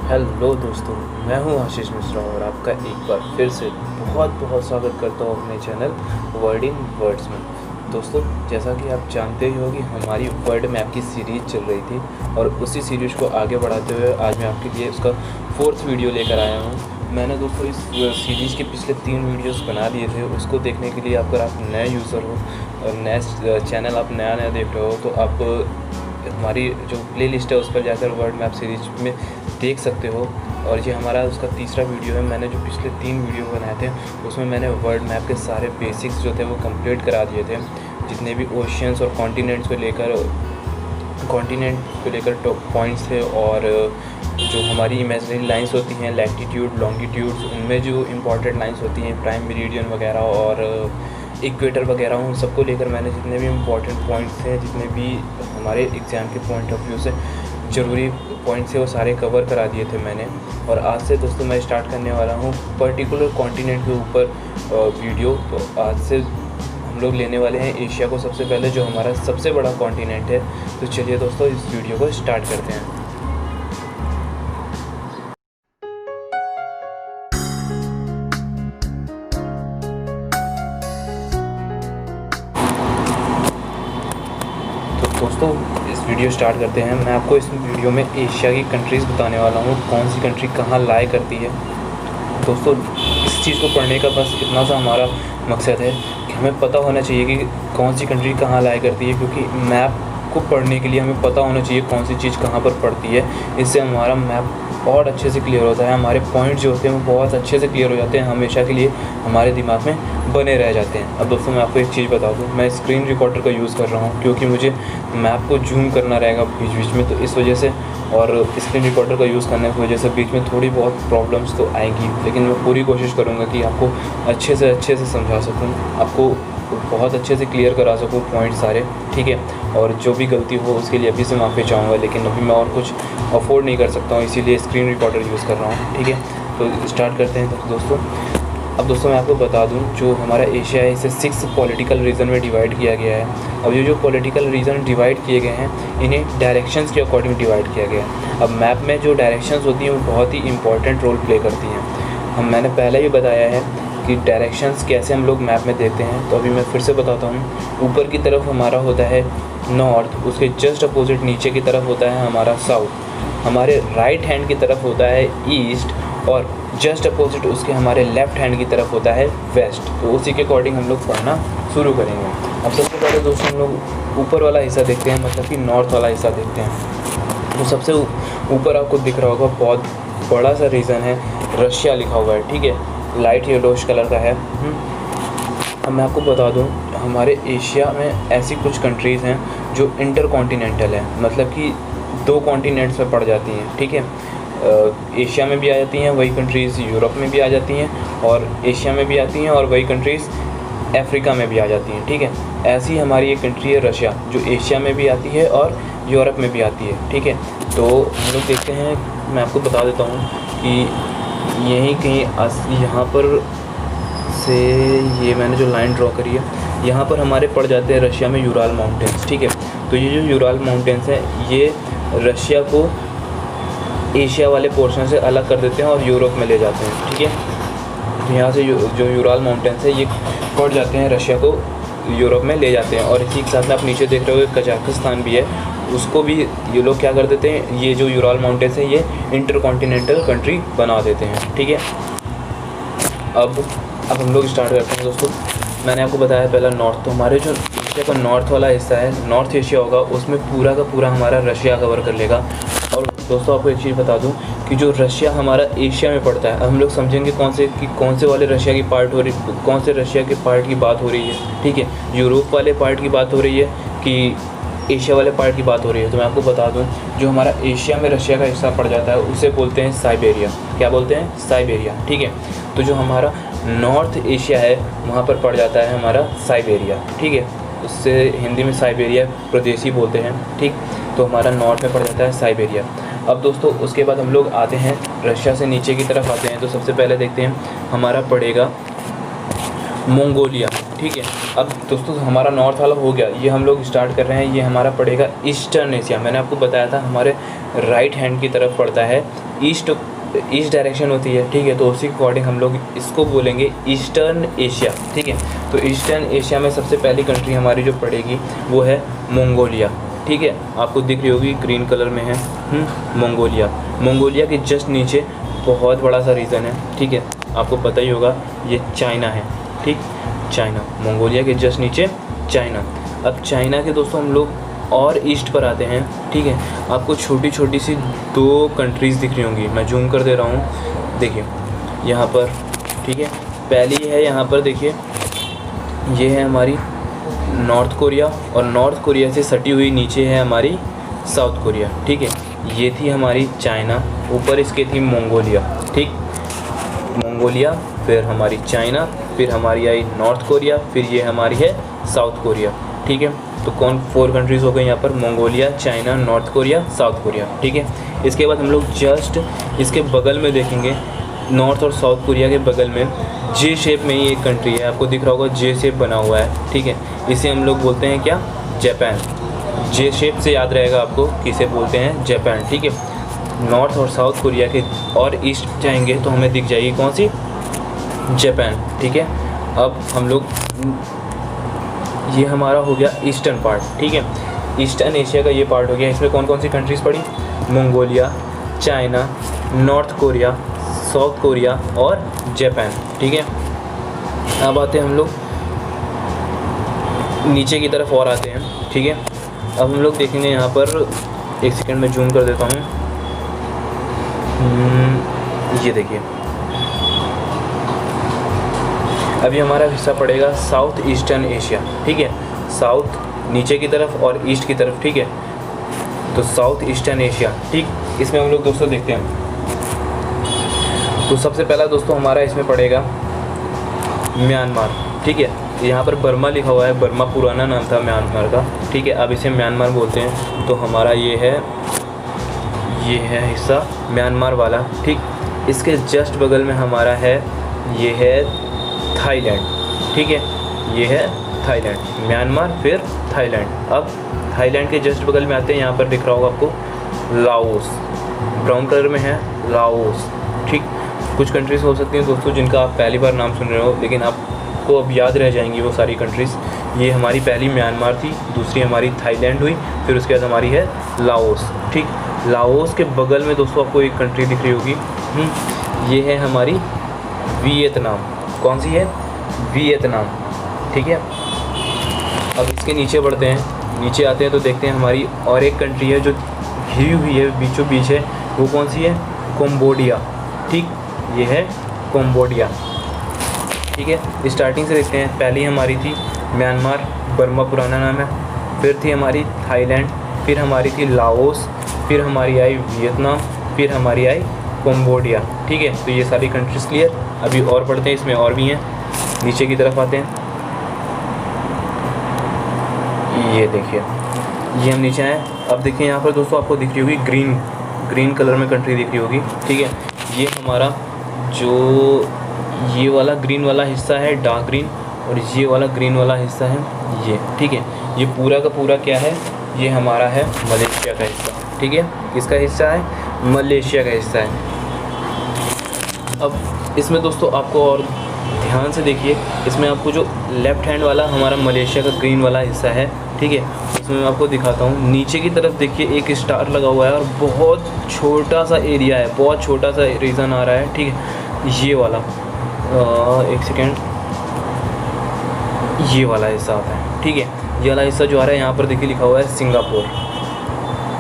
Hello दोस्तों, मैं हूं आशीष मिश्रा और आपका एक बार फिर से बहुत बहुत स्वागत करता हूं अपने चैनल वर्ड इन वर्ड्स में। दोस्तों, जैसा कि आप जानते ही हो कि हमारी वर्ड मैप की सीरीज़ चल रही थी और उसी सीरीज़ को आगे बढ़ाते हुए आज मैं आपके लिए उसका 4th वीडियो लेकर आया हूं। मैंने दोस्तों इस सीरीज़ के पिछले 3 वीडियोस बना दिए थे। उसको देखने के लिए अगर आप नए यूज़र हो और नए चैनल आप नया देख रहे हो तो आप हमारी जो प्लेलिस्ट है उस पर जाकर वर्ड मैप सीरीज में देख सकते हो। और ये हमारा उसका तीसरा वीडियो है। मैंने जो पिछले 3 वीडियो बनाए थे उसमें मैंने वर्ड मैप के सारे बेसिक्स जो थे वो कंप्लीट करा दिए थे। जितने भी ओशियंस और कॉन्टिनेंट को लेकर टॉप पॉइंट्स थे और जो हमारी इमेजिनरी लाइंस होती हैं लैटिट्यूड लॉन्गिट्यूड्स, उनमें जो इम्पॉर्टेंट लाइंस होती हैं प्राइम मेरिडियन वगैरह और इक्वेटर वगैरह, उन सबको लेकर मैंने जितने भी इम्पॉर्टेंट पॉइंट्स हैं, जितने भी हमारे एग्ज़ाम के पॉइंट ऑफ व्यू से ज़रूरी पॉइंट्स है वो सारे कवर करा दिए थे मैंने। और आज से दोस्तों मैं स्टार्ट करने वाला हूँ पर्टिकुलर कॉन्टिनेंट के ऊपर वीडियो। तो आज से हम लोग लेने वाले हैं एशिया को सबसे पहले, जो हमारा सबसे बड़ा कॉन्टिनेंट है। तो चलिए दोस्तों इस वीडियो को स्टार्ट करते हैं। दोस्तों इस वीडियो स्टार्ट करते हैं। मैं आपको इस वीडियो में एशिया की कंट्रीज़ बताने वाला हूँ, कौन सी कंट्री कहाँ लाई करती है। दोस्तों इस चीज़ को पढ़ने का बस इतना सा हमारा मकसद है कि हमें पता होना चाहिए कि कौन सी कंट्री कहाँ लाई करती है, क्योंकि मैप को पढ़ने के लिए हमें पता होना चाहिए कौन सी चीज़ कहाँ पर पड़ती है। इससे हमारा मैप बहुत अच्छे से क्लियर होता है, हमारे पॉइंट जो होते हैं वो बहुत अच्छे से क्लियर हो जाते हैं, हमेशा के लिए हमारे दिमाग में बने रह जाते हैं। अब दोस्तों मैं आपको एक चीज़ बता दूँ, मैं स्क्रीन रिकॉर्डर का यूज़ कर रहा हूँ क्योंकि मुझे मैप को जूम करना रहेगा बीच बीच में, तो इस वजह से और स्क्रीन रिकॉर्डर का यूज़ करने की वजह से बीच में थोड़ी बहुत प्रॉब्लम्स तो आएंगी, लेकिन मैं पूरी कोशिश करूँगा कि आपको अच्छे से समझा सकूँ, आपको बहुत अच्छे से क्लियर करा सकूँ पॉइंट सारे, ठीक है। और जो भी गलती हो उसके लिए अभी से माफ़ी चाहूँगा, लेकिन अभी मैं और कुछ अफोर्ड नहीं कर सकता हूँ, इसीलिए स्क्रीन रिकॉर्डर यूज़ कर रहा हूँ, ठीक है। तो स्टार्ट करते हैं दोस्तों। अब दोस्तों मैं आपको बता दूं, जो हमारा एशिया है इसे 6 पॉलिटिकल रीजन में डिवाइड किया गया है। अब ये जो पॉलिटिकल रीजन डिवाइड किए गए हैं इन्हें डायरेक्शंस के अकॉर्डिंग डिवाइड किया गया है। अब मैप में जो डायरेक्शंस होती हैं वो बहुत ही इंपॉर्टेंट रोल प्ले करती हैं। मैंने पहले भी बताया है कि डायरेक्शंस कैसे हम लोग मैप में देखते हैं, तो अभी मैं फिर से बताता हूँ। ऊपर की तरफ हमारा होता है नॉर्थ, उसके जस्ट अपोजिट नीचे की तरफ होता है हमारा साउथ, हमारे राइट हैंड की तरफ होता है ईस्ट और जस्ट अपोजिट उसके हमारे लेफ़्ट हैंड की तरफ होता है वेस्ट। तो उसी के अकॉर्डिंग हम लोग पढ़ना शुरू करेंगे। अब सबसे पहले दोस्तों हम लोग ऊपर वाला हिस्सा देखते हैं, मतलब कि नॉर्थ वाला हिस्सा देखते हैं। तो सबसे ऊपर आपको दिख रहा होगा बहुत बड़ा सा रीजन है, रशिया लिखा हुआ है, ठीक है, लाइट येलोइश कलर का है। अब मैं आपको बता दूं, हमारे एशिया में ऐसी कुछ कंट्रीज़ हैं जो इंटर कॉन्टिनेंटल है, मतलब कि 2 कॉन्टिनेंट्स में पड़ जाती हैं, ठीक है। एशिया में भी आ जाती हैं वही कंट्रीज़, यूरोप में भी आ जाती हैं और एशिया में भी आती हैं, और वही कंट्रीज़ अफ्रीका में भी आ जाती हैं, ठीक है। ऐसी हमारी एक कंट्री है रशिया, जो एशिया में भी आती है और यूरोप में भी आती है, ठीक है। तो हम लोग देखते हैं, मैं आपको बता देता हूँ कि यहीं कहीं यहाँ पर से ये मैंने जो लाइन ड्रॉ करी है यहाँ पर हमारे पड़ जाते हैं रशिया में यूराल माउंटेन्स, ठीक है। तो ये जो यूराल माउंटेन्स हैं ये रशिया को एशिया वाले पोर्शन से अलग कर देते हैं और यूरोप में ले जाते हैं, ठीक है। तो यहाँ से जो यूराल माउंटेन्स है ये पड़ जाते हैं रशिया को यूरोप में ले जाते हैं। और इसी के साथ में आप नीचे देख रहे हो कजाकिस्तान भी है, उसको भी ये लोग क्या कर देते हैं, ये जो यूराल माउंटेन्स है ये इंटर कॉन्टिनेंटल कंट्री बना देते हैं, ठीक है। अब हम लोग स्टार्ट करते हैं दोस्तों। मैंने आपको बताया पहला नॉर्थ, तो हमारे जो एशिया का नॉर्थ वाला हिस्सा है, नॉर्थ एशिया होगा, उसमें पूरा का पूरा हमारा रशिया कवर कर लेगा। और दोस्तों आपको एक चीज़ बता दूं कि जो रशिया हमारा एशिया में पड़ता है, हम लोग समझेंगे कौन से वाले रशिया की पार्ट हो रही, कौन से रशिया के पार्ट की बात हो रही है, ठीक है। यूरोप वाले पार्ट की बात हो रही है कि एशिया वाले पार्ट की बात हो रही है। तो मैं आपको बता दूं, जो हमारा एशिया में रशिया का हिस्सा पड़ जाता है उसे बोलते हैं साइबेरिया। क्या बोलते हैं? साइबेरिया, ठीक है। तो जो हमारा नॉर्थ एशिया है वहाँ पर पड़ जाता है हमारा साइबेरिया, ठीक है। उससे हिंदी में साइबेरिया प्रदेश ही बोलते हैं, ठीक। तो हमारा नॉर्थ में पड़ जाता है साइबेरिया। अब दोस्तों उसके बाद हम लोग आते हैं रशिया से नीचे की तरफ आते हैं। तो सबसे पहले देखते हैं हमारा पड़ेगा मंगोलिया, ठीक है। अब दोस्तों हमारा नॉर्थ वाला हो गया, ये हम लोग स्टार्ट कर रहे हैं। ये हमारा पड़ेगा ईस्टर्न एशिया। मैंने आपको बताया था हमारे राइट हैंड की तरफ पड़ता है ईस्ट ईस्ट डायरेक्शन होती है, ठीक है, तो उसी के अकॉर्डिंग हम लोग इसको बोलेंगे ईस्टर्न एशिया, ठीक है। तो ईस्टर्न एशिया में सबसे पहली कंट्री हमारी जो पड़ेगी वो है मंगोलिया, ठीक है, आपको दिख रही होगी ग्रीन कलर में है मंगोलिया। मंगोलिया के जस्ट नीचे बहुत बड़ा सा रीजन है, ठीक है, आपको पता ही होगा ये चाइना है, ठीक, चाइना, मंगोलिया के जस्ट नीचे चाइना। अब चाइना के दोस्तों हम लोग और ईस्ट पर आते हैं, ठीक है, आपको छोटी छोटी सी 2 कंट्रीज़ दिख रही होंगी, मैं जूम कर दे रहा हूँ, देखिए यहाँ पर, ठीक है, पहली है यहाँ पर देखिए, ये है हमारी नॉर्थ कोरिया, और नॉर्थ कोरिया से सटी हुई नीचे है हमारी साउथ कोरिया, ठीक है, ये थी हमारी चाइना, ऊपर इसके थी मंगोलिया, ठीक, मंगोलिया, फिर हमारी चाइना, फिर हमारी आई नॉर्थ कोरिया, फिर ये हमारी है साउथ कोरिया, ठीक है। तो कौन 4 कंट्रीज़ हो गई यहाँ पर, Mongolia, China, north Korea, south Korea, ठीक है। इसके बाद हम लोग जस्ट इसके बगल में देखेंगे, नॉर्थ और साउथ कोरिया के बगल में जे शेप में ही एक कंट्री है, आपको दिख रहा होगा जे शेप बना हुआ है, ठीक है, इसे हम लोग बोलते हैं क्या, जापान। जे शेप से याद रहेगा आपको किसे बोलते हैं, जापान, ठीक है। नॉर्थ और साउथ कोरिया के और ईस्ट जाएंगे तो हमें दिख जाएगी कौन सी, जापान, ठीक है। अब हम लोग, ये हमारा हो गया ईस्टर्न पार्ट, ठीक है, ईस्टर्न एशिया का ये पार्ट हो गया। इसमें कौन कौन सी कंट्रीज़ पड़ी, Mongolia, China, north Korea, south Korea और जापान, ठीक है। अब आते हैं हम लोग नीचे की तरफ और आते हैं, ठीक है। अब हम लोग देखेंगे यहाँ पर, एक सेकंड में जूम कर देता हूँ, ये देखिए, अभी हमारा हिस्सा पड़ेगा साउथ ईस्टर्न एशिया, ठीक है, साउथ नीचे की तरफ और ईस्ट की तरफ, ठीक है, तो साउथ ईस्टर्न एशिया, ठीक। इसमें हम लोग दोस्तों देखते हैं, तो सबसे पहला दोस्तों हमारा इसमें पड़ेगा म्यांमार, ठीक है, यहाँ पर बर्मा लिखा हुआ है, बर्मा पुराना नाम था म्यांमार का, ठीक है, अब इसे म्यांमार बोलते हैं। तो हमारा ये है हिस्सा म्यांमार वाला, ठीक। इसके जस्ट बगल में हमारा है, ये है थाईलैंड, ठीक है, ये है थाईलैंड, म्यांमार फिर थाईलैंड। अब थाईलैंड के जस्ट बगल में आते हैं, यहाँ पर दिख रहा होगा आपको लाओस, ब्राउन कलर में है लाओस, ठीक। कुछ कंट्रीज़ हो सकती हैं दोस्तों जिनका आप पहली बार नाम सुन रहे हो, लेकिन आपको अब याद रह जाएंगी वो सारी कंट्रीज़। ये हमारी पहली म्यांमार थी, दूसरी हमारी थाईलैंड हुई, फिर उसके बाद हमारी है लाओस, ठीक। लाओस के बगल में दोस्तों आपको एक कंट्री दिख रही होगी, ये है हमारी वियतनाम। कौन सी है, वियतनाम, ठीक है। अब इसके नीचे बढ़ते हैं, नीचे आते हैं तो देखते हैं हमारी और एक कंट्री है जो घिरी हुई है, बीचों बीच है, वो कौन सी है, कंबोडिया, ठीक, ये है कंबोडिया, ठीक है। स्टार्टिंग से देखते हैं, पहली हमारी थी म्यांमार, बर्मा पुराना नाम है, फिर थी हमारी थाईलैंड, फिर हमारी थी लाओस, फिर हमारी आई वियतनाम, फिर हमारी आई कंबोडिया, ठीक है। तो ये सारी कंट्रीज़ क्लियर। अभी और पढ़ते हैं, इसमें और भी हैं, नीचे की तरफ आते हैं, ये देखिए, ये हम नीचे आए। अब देखिए यहाँ पर दोस्तों आपको दिख रही होगी ग्रीन कलर में कंट्री दिख रही होगी, ठीक है। ये हमारा जो ये वाला ग्रीन वाला हिस्सा है डार्क ग्रीन, और ये वाला ग्रीन वाला हिस्सा है ये, ठीक है। ये पूरा का पूरा क्या है, ये हमारा है मलेशिया का हिस्सा, ठीक है। किसका हिस्सा है, मलेशिया का हिस्सा है। अब इसमें दोस्तों आपको और ध्यान से देखिए, इसमें आपको जो लेफ़्ट हैंड वाला हमारा मलेशिया का ग्रीन वाला हिस्सा है, ठीक है, इसमें मैं आपको दिखाता हूँ। नीचे की तरफ देखिए एक स्टार लगा हुआ है और बहुत छोटा सा एरिया है, बहुत छोटा सा रीजन आ रहा है, ठीक है। ये वाला एक सेकेंड, ये वाला हिस्सा आता है, ठीक है। ये वाला हिस्सा जो आ रहा है यहाँ पर देखिए लिखा हुआ है सिंगापुर,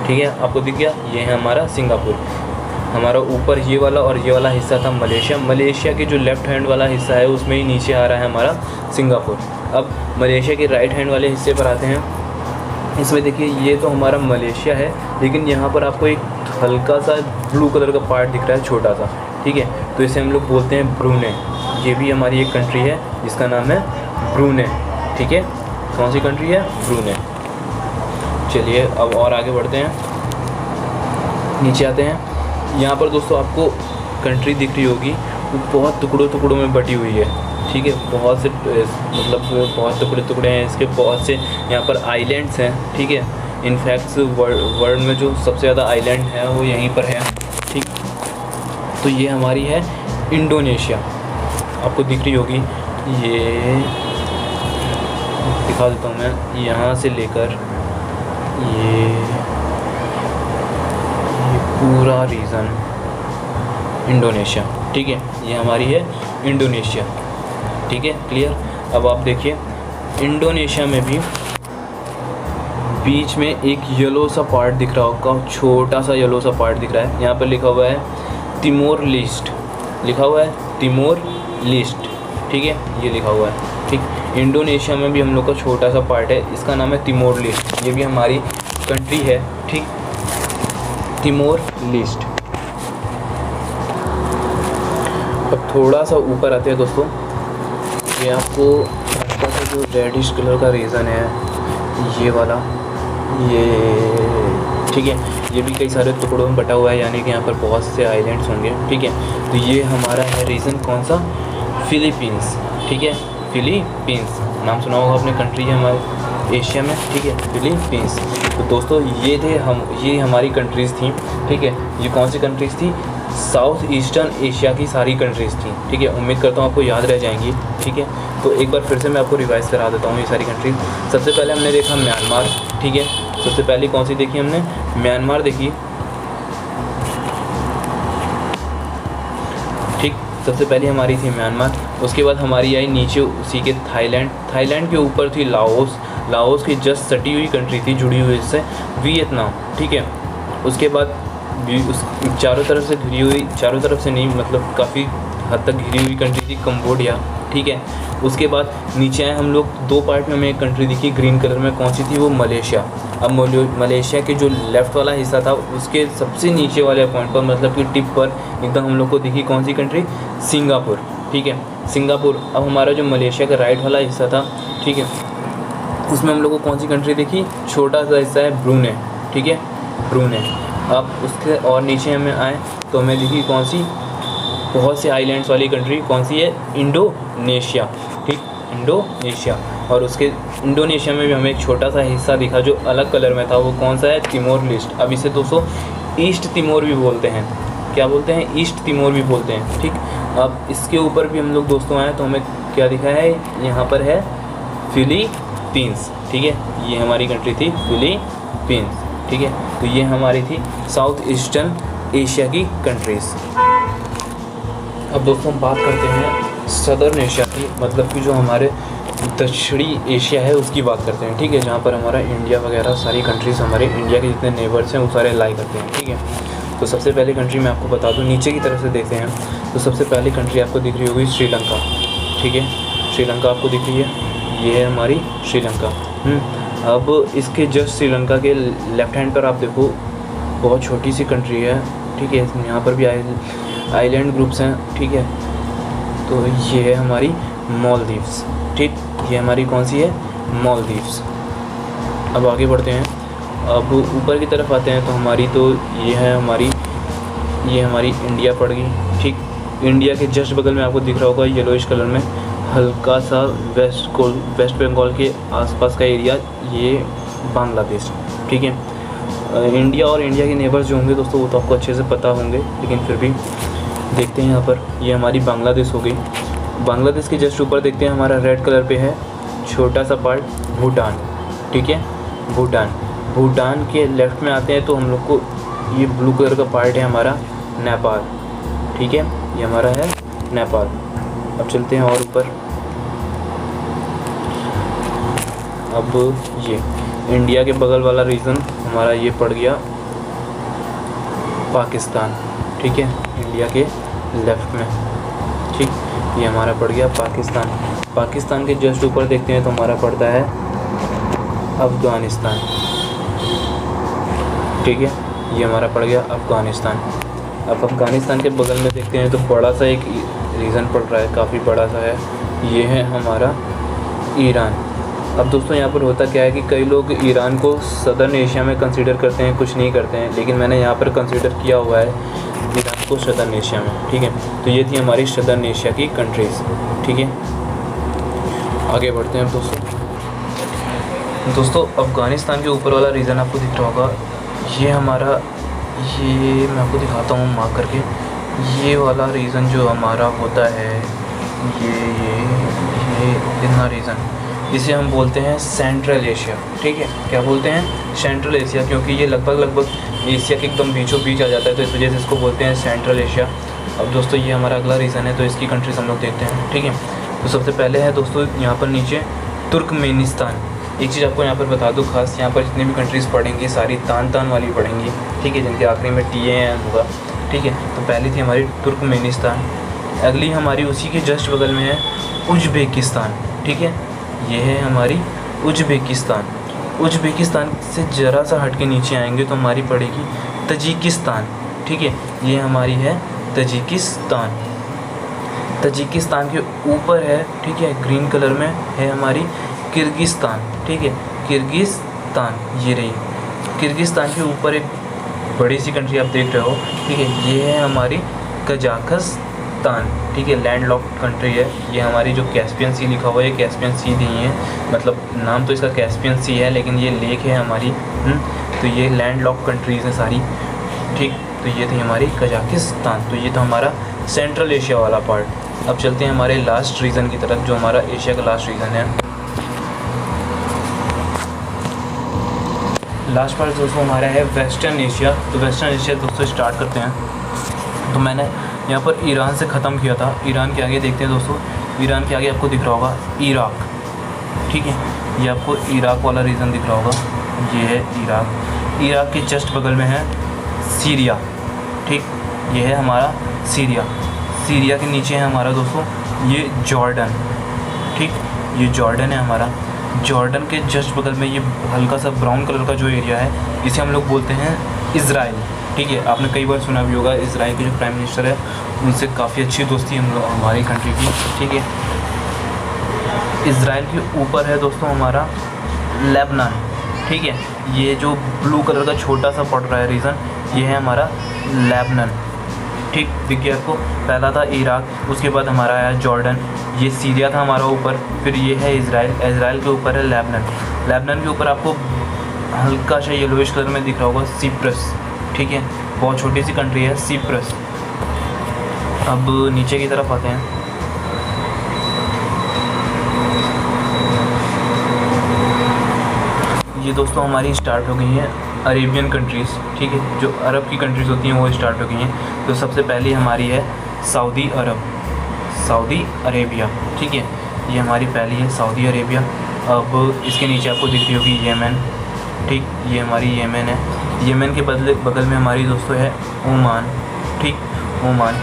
ठीक है, आपको दिख गया, ये है हमारा सिंगापुर। हमारा ऊपर ये वाला और ये वाला हिस्सा था मलेशिया। मलेशिया के जो लेफ़्ट हैंड वाला हिस्सा है उसमें ही नीचे आ रहा है हमारा सिंगापुर। अब मलेशिया के राइट हैंड वाले हिस्से पर आते हैं। इसमें देखिए ये तो हमारा मलेशिया है, लेकिन यहाँ पर आपको एक हल्का सा ब्लू कलर का पार्ट दिख रहा है, छोटा सा, ठीक है, तो इसे हम लोग बोलते हैं ब्रूने। ये भी हमारी एक कंट्री है जिसका नाम है ब्रूने, ठीक है। कौन सी कंट्री है, ब्रूने। चलिए अब और आगे बढ़ते हैं, नीचे आते हैं। यहाँ पर दोस्तों आपको कंट्री दिख रही होगी, वो बहुत टुकड़ों में बटी हुई है, ठीक है, बहुत से मतलब बहुत टुकड़े हैं इसके, बहुत से यहाँ पर आइलैंड्स हैं, ठीक है। इनफैक्ट वर्ल्ड में जो सबसे ज़्यादा आइलैंड है वो यहीं पर है, ठीक। तो ये हमारी है इंडोनेशिया, आपको दिख रही होगी, ये दिखा देता हूँ मैं, यहाँ से लेकर ये पूरा रीजन इंडोनेशिया, ठीक है, ये हमारी है इंडोनेशिया, ठीक है, क्लियर। अब आप देखिए इंडोनेशिया में भी बीच में एक येलो सा पार्ट दिख रहा होगा, छोटा सा येलो सा पार्ट दिख रहा है, यहाँ पर लिखा हुआ है तिमोर लेस्ट, लिखा हुआ है तिमोर लेस्ट, ठीक है, ये लिखा हुआ है, ठीक। इंडोनेशिया में भी हम लोग का छोटा सा पार्ट है, इसका नाम है तिमोर लेस्ट, ये भी हमारी कंट्री है, ठीक, तिमोर लेस्ट। अब थोड़ा सा ऊपर आते हैं दोस्तों, ये आपको हल्का सा जो रेडिश कलर का रीजन है ये वाला, ये ठीक है, ये भी कई सारे टुकड़ों में बटा हुआ है, यानी कि यहाँ पर बहुत से आइलैंड्स होंगे, ठीक है। तो ये हमारा है रीजन कौन सा, फिलीपींस, ठीक है, फिलीपींस नाम सुना होगा आपने, कंट्री है हमारे एशिया में, ठीक है, फिलीपींस। तो दोस्तों ये हमारी कंट्रीज़ थी, ठीक है। ये कौन सी कंट्रीज़ थी, साउथ ईस्टर्न एशिया की सारी कंट्रीज़ थी, ठीक है। उम्मीद करता हूँ आपको याद रह जाएंगी, ठीक है। तो एक बार फिर से मैं आपको रिवाइज़ करा देता हूँ ये सारी कंट्रीज़। सबसे पहले हमने देखा म्यांमार, ठीक है, सबसे पहले कौन सी देखी हमने, म्यांमार देखी, ठीक, सबसे पहले हमारी थी म्यांमार। उसके बाद हमारी आई नीचे उसी के थाईलैंड, थाईलैंड के ऊपर थी लाओस, लाओस की जस्ट सटी हुई कंट्री थी जुड़ी हुई इससे, वियतनाम, ठीक है। उसके बाद उस चारों तरफ से घिरी हुई, चारों तरफ से नहीं मतलब काफ़ी हद तक घिरी हुई कंट्री थी कंबोडिया, ठीक है। उसके बाद नीचे आए हम लोग, दो पार्ट में हमें एक कंट्री दिखी ग्रीन कलर में, कौन सी थी वो, मलेशिया। अब मलेशिया के जो लेफ़्ट वाला हिस्सा था उसके सबसे नीचे वाले पॉइंट पर मतलब कि टिप पर एकदम हम लोग को दिखी कौन सी कंट्री, सिंगापुर, ठीक है, सिंगापुर। अब हमारा जो मलेशिया का राइट वाला हिस्सा था, ठीक है, उसमें हम लोग को कौन सी कंट्री दिखी, छोटा सा हिस्सा है ब्रूने, ठीक है, ब्रूने। अब उसके और नीचे हमें आए तो हमें दिखी कौन सी, बहुत से आइलैंड्स वाली कंट्री, कौन सी है, इंडोनेशिया, ठीक, इंडोनेशिया। और उसके इंडोनेशिया में भी हमें एक छोटा सा हिस्सा दिखा जो अलग कलर में था, वो कौन सा है, तिमोर लेस्ट। अब इसे दोस्तों ईस्ट तिमोर भी बोलते हैं, क्या बोलते हैं, ईस्ट तिमोर भी बोलते हैं, ठीक। अब इसके ऊपर भी हम लोग दोस्तों आए तो हमें क्या दिखा है, यहाँ पर है फिलीपींस, ठीक है, ये हमारी कंट्री थी फिलीपींस, ठीक है। तो ये हमारी थी साउथ ईस्टर्न एशिया की कंट्रीज़। अब दोस्तों हम बात करते हैं सदर्न एशिया की, मतलब कि जो हमारे दक्षिणी एशिया है उसकी बात करते हैं, ठीक है, जहाँ पर हमारा इंडिया वगैरह सारी कंट्रीज़, हमारे इंडिया के जितने नेबर्स हैं वो सारे लाई करते हैं, ठीक है। तो सबसे पहली कंट्री मैं आपको बता दूँ, नीचे की तरफ से देखते हैं तो सबसे पहली कंट्री आपको दिख रही होगी श्रीलंका, ठीक है, श्रीलंका आपको दिख रही है, ये है हमारी श्रीलंका। अब इसके जस्ट श्रीलंका के लेफ़्ट हैंड पर आप देखो बहुत छोटी सी कंट्री है, ठीक है, यहाँ पर भी आइलैंड ग्रुप्स हैं, ठीक है। तो ये है हमारी मालदीव्स, ठीक, ये हमारी कौन सी है, मालदीव्स। अब आगे बढ़ते हैं, अब ऊपर की तरफ आते हैं तो हमारी तो ये है हमारी, ये हमारी इंडिया पड़ गई, ठीक। इंडिया के जस्ट बगल में आपको दिख रहा होगा येलोइश कलर में हल्का सा वेस्ट बंगाल के आसपास का एरिया, ये बांग्लादेश, ठीक है। इंडिया और इंडिया के नेबर्स जो होंगे दोस्तों वो तो आपको अच्छे से पता होंगे, लेकिन फिर भी देखते हैं यहाँ पर, ये हमारी बांग्लादेश हो गई। बांग्लादेश के जस्ट ऊपर देखते हैं हमारा रेड कलर पे है छोटा सा पार्ट भूटान, ठीक है, भूटान। भूटान के लेफ़्ट में आते हैं तो हम लोग को ये ब्लू कलर का पार्ट है हमारा नेपाल, ठीक है, ये हमारा है नेपाल। अब चलते हैं और ऊपर, अब ये इंडिया के बगल वाला रीजन हमारा ये पड़ गया पाकिस्तान, ठीक है, इंडिया के लेफ़्ट में, ठीक, ये हमारा पड़ गया पाकिस्तान। पाकिस्तान के जस्ट ऊपर देखते हैं तो हमारा पड़ता है अफ़गानिस्तान, ठीक है, ये हमारा पड़ गया अफ़गानिस्तान। अब अफ़गानिस्तान के बगल में देखते हैं तो बड़ा सा एक रीजन पड़ रहा है, काफ़ी बड़ा सा है, ये है हमारा ईरान। अब दोस्तों यहाँ पर होता क्या है कि कई लोग ईरान को सदर्न एशिया में कंसीडर करते हैं, कुछ नहीं करते हैं, लेकिन मैंने यहाँ पर कंसीडर किया हुआ है ईरान को सदर्न एशिया में, ठीक है। तो ये थी हमारी सदर्न एशिया की कंट्रीज़, ठीक है। आगे बढ़ते हैं दोस्तों अफ़गानिस्तान के ऊपर वाला रीजन आपको दिख रहा होगा, ये हमारा, ये मैं आपको दिखाता हूँ मार्क करके, ये वाला रीजन जो हमारा होता है, ये इतना रीजन, इसे हम बोलते हैं सेंट्रल एशिया। ठीक है, क्या बोलते हैं? सेंट्रल एशिया, क्योंकि ये लगभग एशिया के एकदम बीचों बीच आ जाता है, तो इस वजह से इसको बोलते हैं सेंट्रल एशिया। अब दोस्तों ये हमारा अगला रीज़न है, तो इसकी कंट्रीज हम लोग देखते हैं। ठीक है, तो सबसे पहले है दोस्तों यहाँ पर नीचे तुर्कमेनिस्तान। एक चीज़ आपको यहाँ पर बता दूँ खास, यहाँ पर जितनी भी कंट्रीज़ पढ़ेंगी सारी तान वाली पढ़ेंगी। ठीक है, जिनके आखिरी में TAN होगा। ठीक है, तो पहली थी हमारी तुर्कमेनिस्तान, अगली हमारी उसी के जस्ट बगल में है उज़्बेकिस्तान। ठीक है, ये है हमारी उज़्बेकिस्तान। उज़्बेकिस्तान से ज़रा सा हट के नीचे आएंगे तो हमारी पड़ेगी तजिकिस्तान। ठीक है, ये हमारी है तजिकिस्तान। तजिकिस्तान के ऊपर है, ठीक है, ग्रीन कलर में है हमारी किर्गिस्तान। ठीक है, किर्गिस्तान ये रही। किर्गिस्तान के ऊपर एक बड़ी सी कंट्री आप देख रहे हो। ठीक है, ये है हमारी कजाकिस्तान। ठीक है, लैंड लॉक्ड कंट्री है। ये हमारी जो कैस्पियन सी लिखा हुआ है, ये कैस्पियन सी नहीं है, मतलब नाम तो इसका कैस्पियन सी है, लेकिन ये लेक है हमारी। तो ये लैंड लॉक्ड कंट्रीज़ हैं सारी। ठीक, तो ये थी हमारी कजाकिस्तान। तो ये था हमारा सेंट्रल एशिया वाला पार्ट। अब चलते हैं हमारे लास्ट रीजन की तरफ, जो हमारा एशिया का लास्ट रीजन है। लास्ट पार्ट दोस्तों हमारा है वेस्टर्न एशिया। तो वेस्टर्न एशिया दोस्तों स्टार्ट करते हैं। तो मैंने यहाँ पर ईरान से ख़त्म किया था। ईरान के आगे देखते हैं दोस्तों, ईरान के आगे आपको दिख रहा होगा इराक। ठीक है, ये आपको इराक वाला रीजन दिख रहा होगा, ये है इराक। इराक के जस्ट बगल में है सीरिया। ठीक, ये है हमारा सीरिया। सीरिया के नीचे है हमारा दोस्तों ये जॉर्डन। ठीक, ये जॉर्डन है हमारा। जॉर्डन के जस्ट बगल में ये हल्का सा ब्राउन कलर का जो एरिया है, इसे हम लोग बोलते हैं इज़राइल। ठीक है, आपने कई बार सुना भी होगा, इज़राइल के जो प्राइम मिनिस्टर है उनसे काफ़ी अच्छी दोस्ती हम लोग हमारी कंट्री की। ठीक है, इज़राइल के ऊपर है दोस्तों हमारा लेबनान। ठीक है, ये जो ब्लू कलर का छोटा सा पड़ रहा है रीजन, ये है हमारा लेबनान। ठीक, दिख गया आपको। पहला था इराक, उसके बाद हमारा आया जॉर्डन, ये सीरिया था हमारा ऊपर, फिर ये है इज़राइल। इज़राइल के ऊपर है लेबनान। लेबनान के ऊपर आपको हल्का सा येलोइश कलर में दिख रहा होगा सिप्रस। ठीक है, बहुत छोटी सी कंट्री है सिप्रस। अब नीचे की तरफ आते हैं। ये दोस्तों हमारी स्टार्ट हो गई है अरेबियन कंट्रीज़। ठीक है, जो अरब की कंट्रीज़ होती हैं वो स्टार्ट हो गई हैं। तो सबसे पहली हमारी है सऊदी अरब, सऊदी अरेबिया। ठीक है, ये हमारी पहली है सऊदी अरेबिया। अब इसके नीचे आपको दिख रही होगी येमन। ठीक, ये हमारी येमन है। येमन के बगल में हमारी दोस्तों है ओमान। ठीक, ओमान,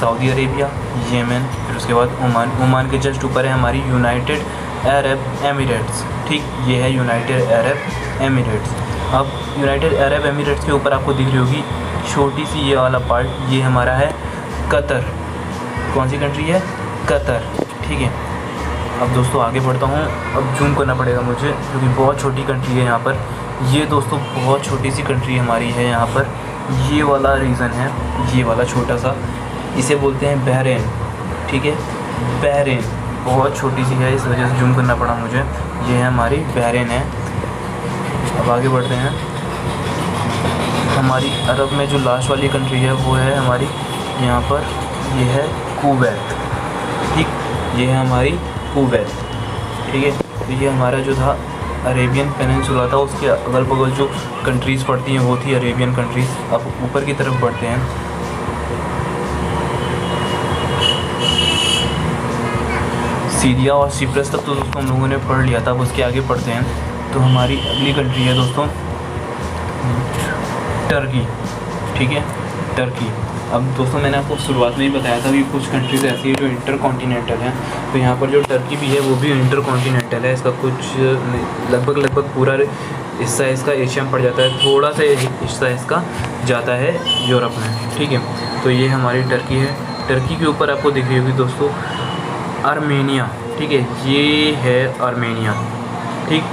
सऊदी अरेबिया, येमन, फिर उसके बाद ओमान। ओमान के जस्ट ऊपर है हमारी यूनाइटेड अरब एमिरेट्स। ठीक, ये है यूनाइटेड अरब एमिरेट्स। अब यूनाइटेड अरब एमिरेट्स के ऊपर आपको दिख रही होगी छोटी सी ये वाला पार्ट, ये हमारा है कतर। कौन सी कंट्री है? कतर। ठीक है, अब दोस्तों आगे बढ़ता हूँ। अब जूम करना पड़ेगा मुझे क्योंकि बहुत छोटी कंट्री है यहाँ पर। ये दोस्तों बहुत छोटी सी कंट्री हमारी है यहाँ पर। ये वाला रीजन है, ये वाला छोटा सा, इसे बोलते हैं बहरीन। ठीक है, बहरीन बहुत छोटी सी है, इस वजह से जूम करना पड़ा मुझे। ये है हमारी बहरीन है। अब आगे बढ़ते हैं। हमारी अरब में जो लास्ट वाली कंट्री है वो है हमारी यहाँ पर, ये है कुवैत। ठीक, ये है हमारी कुवैत। ठीक है, तो ये हमारा जो था अरेबियन पेनिनसुला था, उसके अगल बगल जो कंट्रीज़ पड़ती हैं वो थी अरेबियन कंट्रीज़। अब ऊपर की तरफ बढ़ते हैं। सीरिया और सिप्रस तक तो दोस्तों हम लोगों ने पढ़ लिया था। अब उसके आगे पढ़ते हैं। तो हमारी अगली कंट्री है दोस्तों टर्की। ठीक है, टर्की। अब दोस्तों मैंने आपको शुरुआत में ही बताया था कि कुछ कंट्रीज़ ऐसी है जो इंटरकॉन्टिनेंटल हैं। तो यहाँ पर जो टर्की भी है वो भी इंटरकॉन्टिनेंटल है। इसका कुछ लगभग पूरा हिस्सा इसका एशिया में पड़ जाता है, थोड़ा सा हिस्सा इसका जाता है यूरोप में। ठीक है, तो ये हमारी टर्की है। टर्की के ऊपर आपको दिख रही होगी दोस्तों आर्मेनिया। ठीक है, ये है आर्मेनिया। ठीक,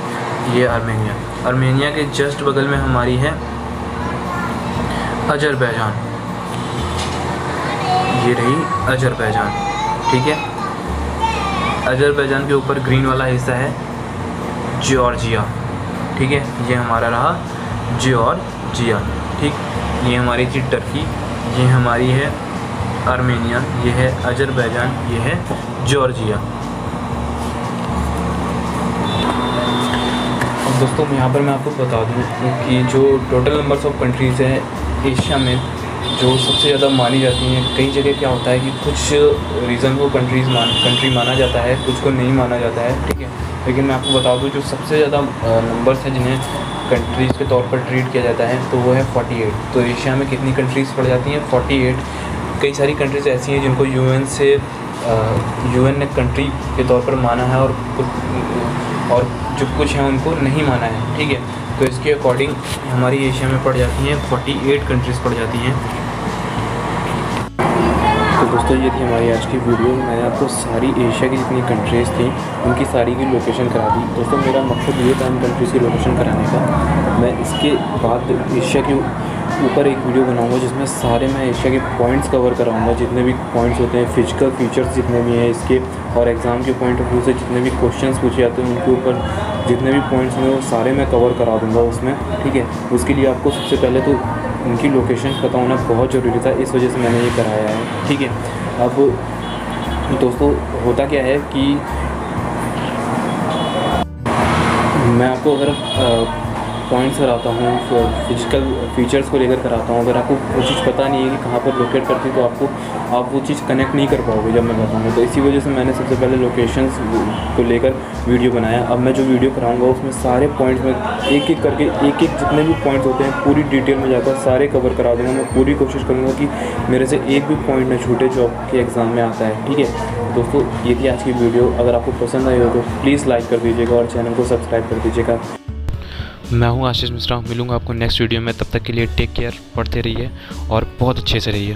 ये आर्मेनिया। आर्मेनिया के जस्ट बगल में हमारी है अजरबैजान। ये रही अजरबैजान। ठीक है, अजरबैजान के ऊपर ग्रीन वाला हिस्सा है जॉर्जिया। ठीक है, ये हमारा रहा जॉर्जिया। ठीक, ये हमारी थी टर्की। ये हमारी है आर्मेनिया, ये है अजरबैजान, ये है जॉर्जिया। अब दोस्तों यहाँ पर मैं आपको बता दूँ कि जो टोटल नंबर्स ऑफ कंट्रीज़ हैं एशिया में जो सबसे ज़्यादा मानी जाती हैं, कई जगह क्या होता है कि कुछ रीज़न को कंट्री माना जाता है, कुछ को नहीं माना जाता है, ठीक है। लेकिन मैं आपको बता दूँ जो सबसे ज़्यादा नंबर्स हैं जिन्हें कंट्रीज़ के तौर पर ट्रीट किया जाता है तो वो है 48। तो एशिया में कितनी कंट्रीज़ पड़ जाती हैं? 48। कई सारी कंट्रीज़ ऐसी हैं जिनको यूएन ने कंट्री के तौर पर माना है और जो कुछ हैं उनको नहीं माना है, ठीक है। तो इसके अकॉर्डिंग हमारी एशिया में पड़ जाती हैं 48 कंट्रीज़ पड़ जाती हैं। तो दोस्तों ये थी हमारी आज की वीडियो। मैंने आपको सारी एशिया की जितनी कंट्रीज़ थी उनकी सारी की लोकेशन करा दी। दोस्तों मेरा मकसद ये था इन कंट्रीज़ की लोकेशन कराने का। मैं इसके बाद एशिया के ऊपर एक वीडियो बनाऊंगा जिसमें सारे मैं एशिया के पॉइंट्स कवर कराऊंगा, जितने भी पॉइंट्स होते हैं, फिजिकल फीचर्स जितने भी हैं इसके, और एग्ज़ाम के पॉइंट ऑफ व्यू से जितने भी क्वेश्चंस पूछे जाते हैं उनके ऊपर जितने भी पॉइंट्स हैं वो सारे मैं कवर करा दूँगा उसमें, ठीक है। उसके लिए आपको सबसे पहले तो उनकी लोकेशन पता होना बहुत ज़रूरी था, इस वजह से मैंने ये कराया है, ठीक है। अब दोस्तों होता क्या है कि मैं आपको अगर पॉइंट्स कराता हूँ, फिजिकल फीचर्स को लेकर कराता हूँ, अगर आपको वो चीज़ पता नहीं है कि कहाँ पर लोकेट करती है तो आप वो चीज़ कनेक्ट नहीं कर पाओगे जब मैं बताऊँगा। तो इसी वजह से मैंने सबसे पहले लोकेशंस को लेकर वीडियो बनाया। अब मैं जो वीडियो कराऊँगा उसमें सारे पॉइंट्स में एक एक करके एक जितने भी पॉइंट्स होते हैं पूरी डिटेल में जाकर सारे कवर करा दूँगा। मैं पूरी कोशिश करूँगा कि मेरे से एक भी पॉइंट न छूटे जो आपके एग्ज़ाम में आता है, ठीक है। दोस्तों ये थी आज की वीडियो। अगर आपको पसंद आई हो तो प्लीज़ लाइक कर दीजिएगा और चैनल को सब्सक्राइब कर दीजिएगा। मैं हूँ आशीष मिश्रा, मिलूँगा आपको नेक्स्ट वीडियो में। तब तक के लिए टेक केयर, पढ़ते रहिए और बहुत अच्छे से रहिए।